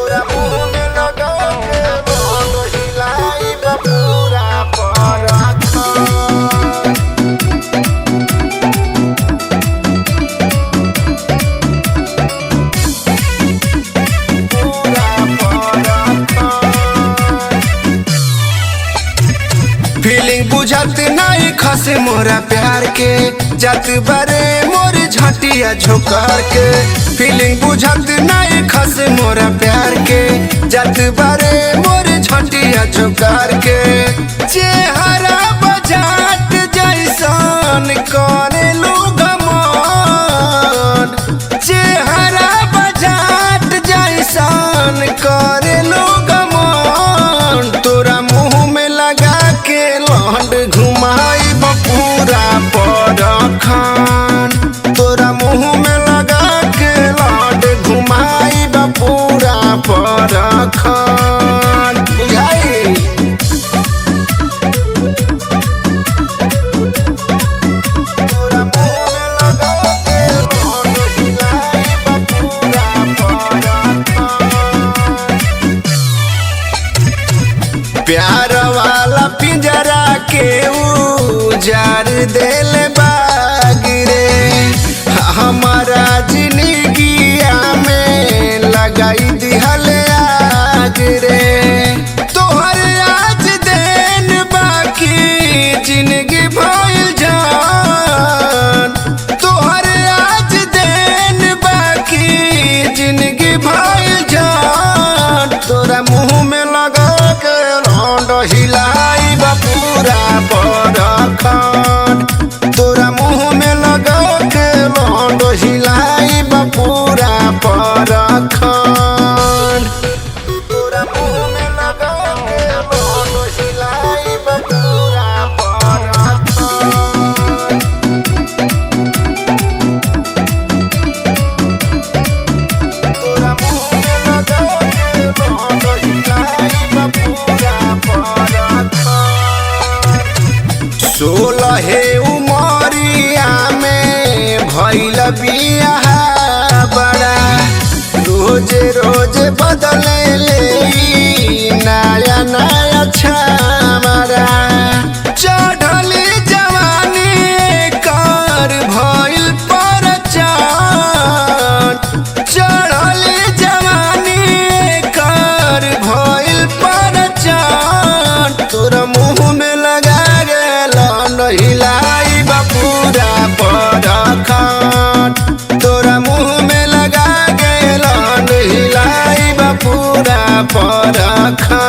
तोरा मुंह में लगा के लौंड हिलाई बा पूरा परखन। फीलिंग बुझत नहीं खसे मोरा प्यार के जात बारे मोर झटिया झोकार के। फीलिंग बुझत नहीं खसे मोरा प्यार के जात बारे मोर झटिया झोकार के। चेहरा बजात जैसन करे लोग मन, चेहरा बजात जैसन करे लोग मन। तोरा मुंह में लगा के लौंड घुमाई पूरा परखन। तोरा मुंह में लगा के लौंड घुमाई पूरा परखन। बुझाई तोरा मुंह में लगा के लौंड हिलाई पूरा परखन। प्यार वाला पिंजरा के उजार देल बाग रे, हमारा जिंदगिया में लगाई दिहल आग रे। तोहर आज देन बाकी जिंदगी भइल जान, तोहर आज देन बाकी जिंदगी भइल जान। तोरा मुंह में लगा के लौंड हिलाई बा पूरा परखन। तोरा मुंह में लगा के लौंड हिलाई बा पूरा परखन। तोरा मुंह में लगा के लौंड हिलाई बा पूरा परखन। तोरा मुंह में लगा के लौंड हिलाई बा पूरा परखन। 16 उमरिया में भइल बियाह बड़ा, रोज रोज बदले ले नया नया छामरा। चढ़ली जवानी कर भइल परचान, चढ़ली जवानी कर भइल परचान। तोरा मुंह में लगा लौंड हिलाई बा पूरा परखन। तोरा मुंह में लगा के लौंड हिलाई बा पूरा परखन।